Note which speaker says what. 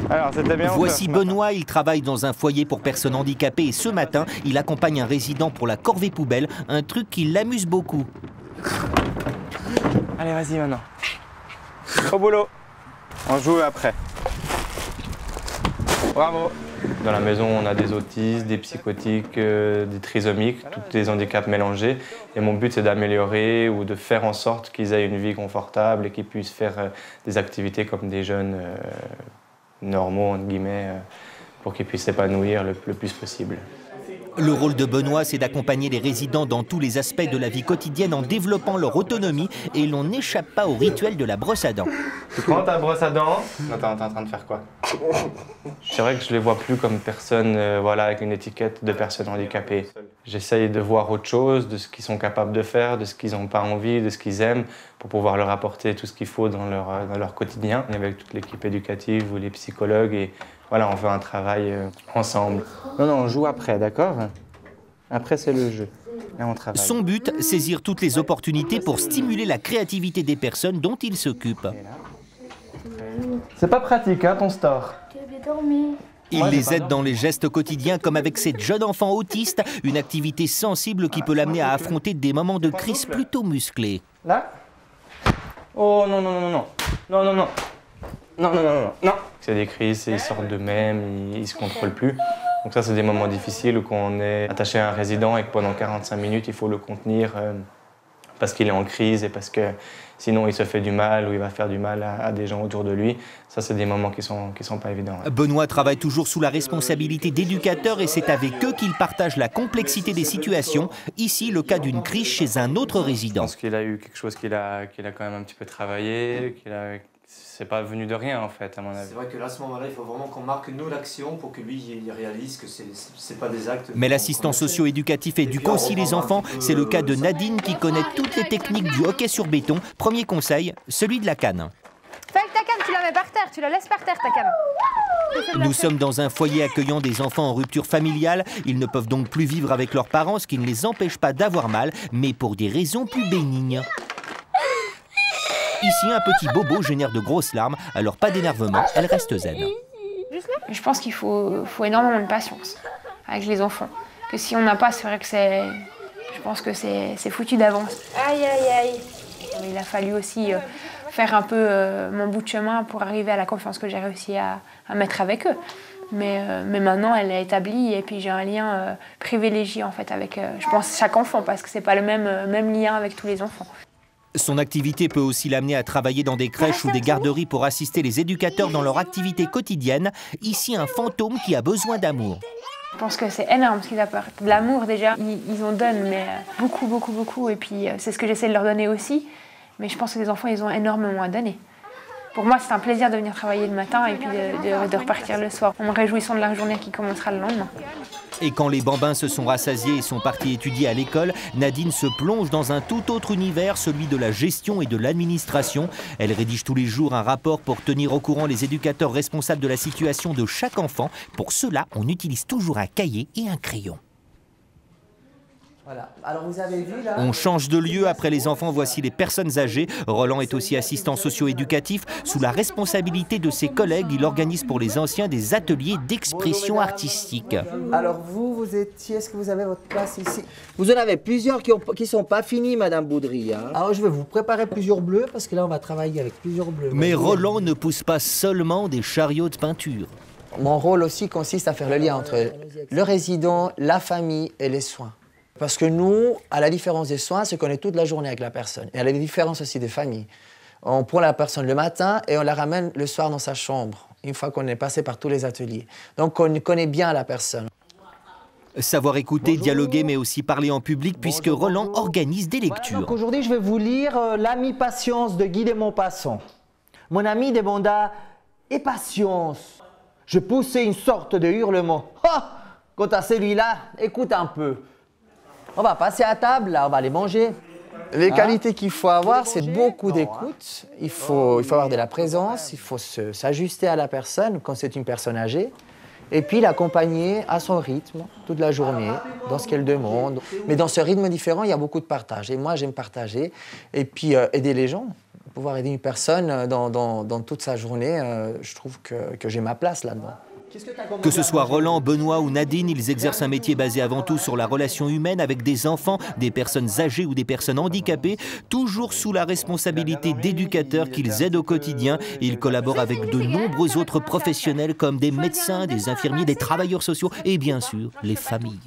Speaker 1: Alors, c'était bien.
Speaker 2: Voici Benoît, il travaille dans un foyer pour personnes handicapées et ce matin, il accompagne un résident pour la corvée poubelle, un truc qui l'amuse beaucoup.
Speaker 1: Allez, vas-y maintenant. Au boulot. On joue après. Bravo.
Speaker 3: Dans la maison, on a des autistes, des psychotiques, des trisomiques, tous les handicaps mélangés. Et mon but, c'est d'améliorer ou de faire en sorte qu'ils aient une vie confortable et qu'ils puissent faire des activités comme des jeunes normaux, entre guillemets, pour qu'ils puissent s'épanouir le plus possible.
Speaker 2: Le rôle de Benoît, c'est d'accompagner les résidents dans tous les aspects de la vie quotidienne en développant leur autonomie et l'on n'échappe pas au rituel de la brosse à dents.
Speaker 3: Tu prends ta brosse à dents. Attends, t'es en train de faire quoi? C'est vrai que je les vois plus comme personnes voilà, avec une étiquette de personnes handicapées. J'essaye de voir autre chose, de ce qu'ils sont capables de faire, de ce qu'ils n'ont pas envie, de ce qu'ils aiment, pour pouvoir leur apporter tout ce qu'il faut dans leur quotidien. Avec toute l'équipe éducative ou les psychologues, et voilà, on fait un travail ensemble.
Speaker 1: Non, on joue après, d'accord? Après, c'est le jeu. Et on travaille.
Speaker 2: Son but, saisir toutes les opportunités pour stimuler la créativité des personnes dont il s'occupe.
Speaker 1: C'est pas pratique, hein, ton store.
Speaker 2: Il les aide dans les gestes quotidiens comme avec cette jeune enfant autiste, une activité sensible qui peut l'amener à affronter des moments de crise plutôt musclés.
Speaker 1: Là? Oh non, non, non, non, non, non, non. Non, non, non, non, non.
Speaker 3: C'est des crises, ils sortent d'eux-mêmes, ils ne se contrôlent plus. Donc ça, c'est des moments difficiles où quand on est attaché à un résident et que pendant 45 minutes, il faut le contenir parce qu'il est en crise et parce que sinon il se fait du mal ou il va faire du mal à des gens autour de lui. Ça, c'est des moments qui sont pas évidents. Ouais.
Speaker 2: Benoît travaille toujours sous la responsabilité d'éducateur et c'est avec eux qu'il partage la complexité des situations. Ici, le cas d'une crise chez un autre résident.
Speaker 3: Je pense qu'il a eu quelque chose qu'il a quand même un petit peu travaillé, c'est pas venu de rien en fait, à mon avis.
Speaker 4: C'est vrai que là, à ce moment-là, il faut vraiment qu'on marque nous l'action pour que lui il réalise que c'est pas des actes.
Speaker 2: Mais l'assistant socio-éducatif éduque aussi les enfants. C'est le cas de Nadine qui connaît toutes les techniques du hockey sur béton. Premier conseil, celui de la canne.
Speaker 5: Fais avec ta canne, tu la mets par terre, tu la laisses par terre ta canne.
Speaker 2: Nous sommes dans un foyer accueillant des enfants en rupture familiale. Ils ne peuvent donc plus vivre avec leurs parents, ce qui ne les empêche pas d'avoir mal, mais pour des raisons plus bénignes. Ici, un petit bobo génère de grosses larmes, alors pas d'énervement, elle reste zen.
Speaker 5: Je pense qu'il faut énormément de patience avec les enfants. Que si on n'a pas, c'est vrai que je pense que c'est foutu d'avance. Aïe, aïe, aïe. Il a fallu aussi faire un peu mon bout de chemin pour arriver à la confiance que j'ai réussi à mettre avec eux. Mais maintenant, elle est établie et puis j'ai un lien privilégié en fait avec, je pense, chaque enfant parce que c'est pas le même lien avec tous les enfants.
Speaker 2: Son activité peut aussi l'amener à travailler dans des crèches ou des garderies pour assister les éducateurs dans leur activité quotidienne. Ici, un fantôme qui a besoin d'amour.
Speaker 5: Je pense que c'est énorme ce qu'ils apportent. De l'amour déjà, ils en donnent, mais beaucoup, beaucoup, beaucoup. Et puis c'est ce que j'essaie de leur donner aussi. Mais je pense que les enfants, ils ont énormément à donner. Pour moi, c'est un plaisir de venir travailler le matin et puis de repartir le soir, en me réjouissant de la journée qui commencera le lendemain.
Speaker 2: Et quand les bambins se sont rassasiés et sont partis étudier à l'école, Nadine se plonge dans un tout autre univers, celui de la gestion et de l'administration. Elle rédige tous les jours un rapport pour tenir au courant les éducateurs responsables de la situation de chaque enfant. Pour cela, on utilise toujours un cahier et un crayon.
Speaker 6: Voilà. Alors vous avez vu là...
Speaker 2: On change de lieu après les enfants, voici les personnes âgées. Roland est aussi assistant socio-éducatif. Sous la responsabilité de ses collègues, il organise pour les anciens des ateliers d'expression artistique.
Speaker 6: Alors vous étiez, est-ce que vous avez votre place ici? Vous en avez plusieurs qui ne sont pas finis, Madame Boudry. Hein. Alors je vais vous préparer plusieurs bleus, parce que là on va travailler avec plusieurs bleus.
Speaker 2: Mais Roland ne pousse pas seulement des chariots de peinture.
Speaker 6: Mon rôle aussi consiste à faire le lien entre le résident, la famille et les soins. Parce que nous, à la différence des soins, c'est qu'on est toute la journée avec la personne. Et à la différence aussi des familles. On prend la personne le matin et on la ramène le soir dans sa chambre, une fois qu'on est passé par tous les ateliers. Donc on connaît bien la personne.
Speaker 2: Savoir écouter, dialoguer, mais aussi parler en public, puisque Roland organise des lectures.
Speaker 6: Donc aujourd'hui, je vais vous lire L'ami patience de Guy de Maupassant. Mon ami demanda « Et patience ?» Je poussai une sorte de hurlement. « Ah ! Quant à celui-là, écoute un peu. » On va passer à table, là, on va aller manger. Les qualités qu'il faut avoir, c'est beaucoup d'écoute. Il faut avoir de la présence, il faut s'ajuster à la personne quand c'est une personne âgée. et puis l'accompagner à son rythme toute la journée, dans ce qu'elle demande. Mais dans ce rythme différent, il y a beaucoup de partage. Et moi, j'aime partager et puis aider les gens. Pouvoir aider une personne dans toute sa journée, je trouve que j'ai ma place là-dedans.
Speaker 2: Que ce soit Roland, Benoît ou Nadine, ils exercent un métier basé avant tout sur la relation humaine avec des enfants, des personnes âgées ou des personnes handicapées, toujours sous la responsabilité d'éducateurs qu'ils aident au quotidien. Ils collaborent avec de nombreux autres professionnels comme des médecins, des infirmiers, des travailleurs sociaux et bien sûr les familles.